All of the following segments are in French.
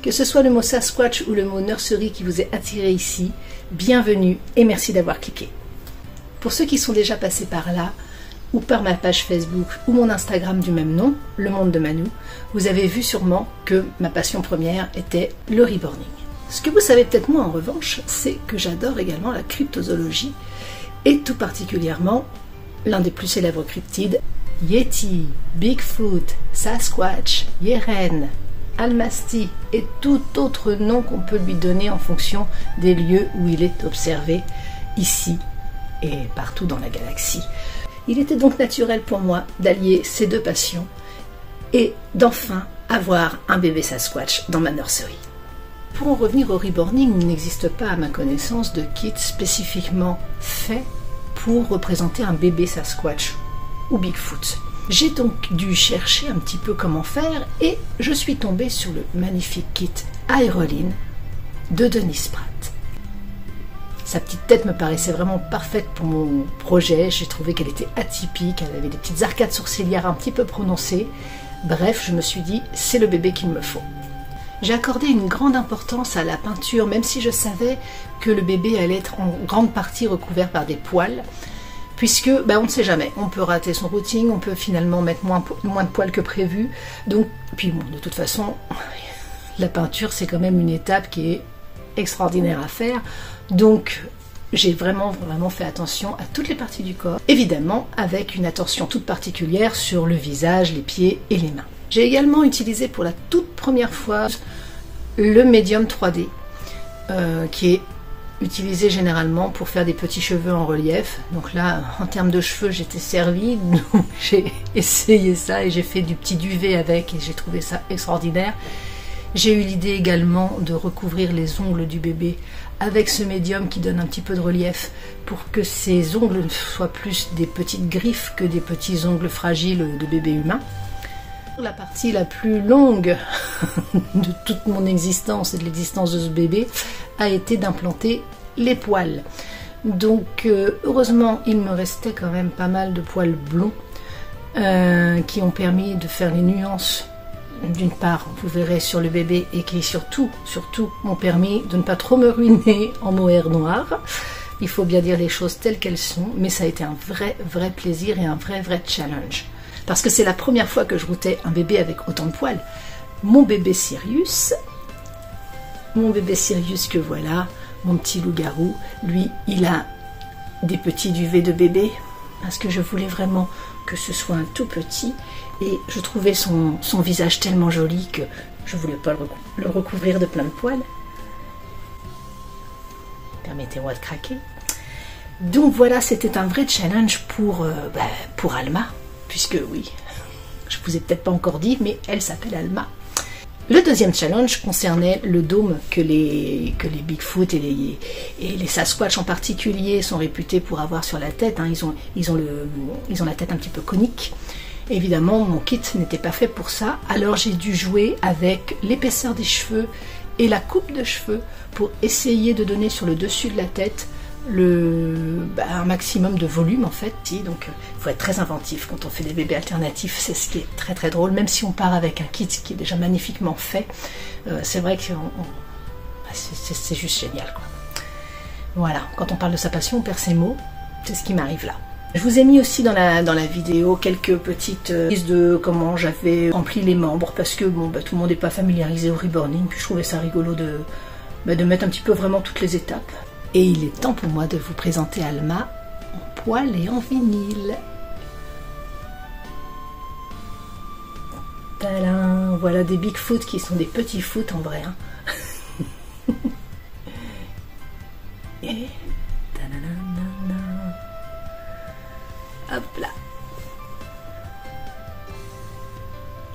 Que ce soit le mot Sasquatch ou le mot nursery qui vous est attiré ici, bienvenue et merci d'avoir cliqué. Pour ceux qui sont déjà passés par là, ou par ma page Facebook ou mon Instagram du même nom, Le Monde de Manou, vous avez vu sûrement que ma passion première était le reborning. Ce que vous savez peut-être moins en revanche, c'est que j'adore également la cryptozoologie et tout particulièrement l'un des plus célèbres cryptides, Yeti, Bigfoot, Sasquatch, Yeren, Almasty et tout autre nom qu'on peut lui donner en fonction des lieux où il est observé, ici et partout dans la galaxie. Il était donc naturel pour moi d'allier ces deux passions et d'enfin avoir un bébé Sasquatch dans ma nursery. Pour en revenir au reborning, il n'existe pas à ma connaissance de kit spécifiquement fait pour représenter un bébé Sasquatch ou Bigfoot. J'ai donc dû chercher un petit peu comment faire et je suis tombée sur le magnifique kit Aeroline de Denise Pratt. Sa petite tête me paraissait vraiment parfaite pour mon projet, j'ai trouvé qu'elle était atypique, elle avait des petites arcades sourcilières un petit peu prononcées. Bref, je me suis dit, c'est le bébé qu'il me faut. J'ai accordé une grande importance à la peinture, même si je savais que le bébé allait être en grande partie recouvert par des poils, puisque on ne sait jamais, on peut rater son routing, on peut finalement mettre moins de poils que prévu. Donc, puis bon, de toute façon, la peinture c'est quand même une étape qui est extraordinaire à faire. Donc j'ai vraiment fait attention à toutes les parties du corps, évidemment avec une attention toute particulière sur le visage, les pieds et les mains. J'ai également utilisé pour la toute première fois le médium 3D qui est utilisé généralement pour faire des petits cheveux en relief. Donc là, en termes de cheveux, j'étais servie, donc j'ai essayé ça et j'ai fait du petit duvet avec et j'ai trouvé ça extraordinaire. J'ai eu l'idée également de recouvrir les ongles du bébé avec ce médium qui donne un petit peu de relief pour que ses ongles soient plus des petites griffes que des petits ongles fragiles de bébé humain. La partie la plus longue de toute mon existence et de l'existence de ce bébé a été d'implanter les poils. Donc heureusement il me restait quand même pas mal de poils blonds qui ont permis de faire les nuances. D'une part, vous verrez sur le bébé et qui surtout m'ont permis de ne pas trop me ruiner en mohair noir. Il faut bien dire les choses telles qu'elles sont, mais ça a été un vrai plaisir et un vrai challenge. Parce que c'est la première fois que je routais un bébé avec autant de poils. Mon bébé Sirius que voilà, mon petit loup-garou, lui, il a des petits duvets de bébé, parce que je voulais vraiment que ce soit un tout petit. Et je trouvais son visage tellement joli que je ne voulais pas le recouvrir de plein de poils. Permettez-moi de craquer. Donc voilà, c'était un vrai challenge pour Alma, puisque oui, je ne vous ai peut-être pas encore dit, mais elle s'appelle Alma. Le deuxième challenge concernait le dôme que les Bigfoot et les Sasquatch en particulier sont réputés pour avoir sur la tête. Hein. Ils ont la tête un petit peu conique. Évidemment, mon kit n'était pas fait pour ça, alors j'ai dû jouer avec l'épaisseur des cheveux et la coupe de cheveux pour essayer de donner sur le dessus de la tête un maximum de volume en fait. Donc il faut être très inventif quand on fait des bébés alternatifs, c'est ce qui est très drôle, même si on part avec un kit qui est déjà magnifiquement fait, c'est vrai que c'est juste génial, quoi. Voilà, quand on parle de sa passion, on perd ses mots, c'est ce qui m'arrive là. Je vous ai mis aussi dans la vidéo quelques petites prises de comment j'avais rempli les membres, parce que bon, tout le monde n'est pas familiarisé au reborning, puis je trouvais ça rigolo de mettre un petit peu vraiment toutes les étapes. Et il est temps pour moi de vous présenter Alma en poil et en vinyle. Tadam, voilà des Bigfoot qui sont des petits foot en vrai. Hein. Et hop là.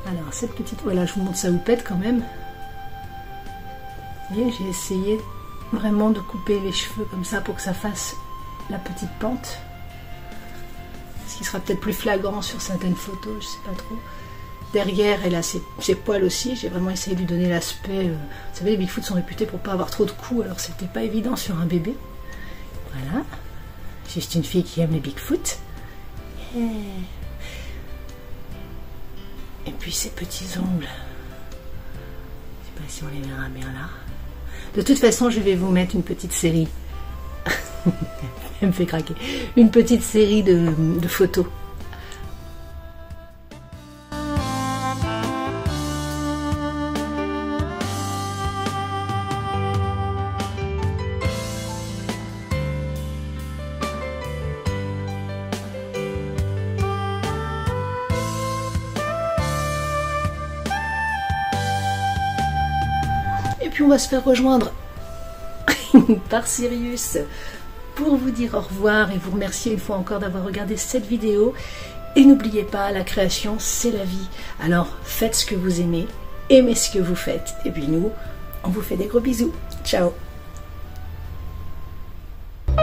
Alors cette petite, voilà, je vous montre sa houppette quand même. Et j'ai essayé vraiment de couper les cheveux comme ça pour que ça fasse la petite pente. Ce qui sera peut-être plus flagrant sur certaines photos, je sais pas trop. Derrière, elle a ses poils aussi. J'ai vraiment essayé de lui donner l'aspect. Vous savez, les Bigfoot sont réputés pour pas avoir trop de coups, alors c'était pas évident sur un bébé. Voilà. Juste une fille qui aime les Bigfoot. Et puis ses petits ongles. Je sais pas si on les verra bien là. De toute façon, je vais vous mettre une petite série. Elle me fait craquer. Une petite série de photos. Et puis on va se faire rejoindre par Sirius pour vous dire au revoir et vous remercier une fois encore d'avoir regardé cette vidéo. Et n'oubliez pas, la création, c'est la vie. Alors faites ce que vous aimez, aimez ce que vous faites. Et puis nous, on vous fait des gros bisous. Ciao.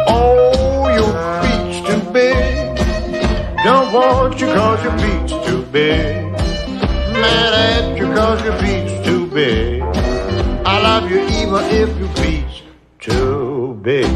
Oh, your feet's too big. Don't want you cause your feet's too big. Mad at you cause your feet's too big. I love you even if your feet's too big.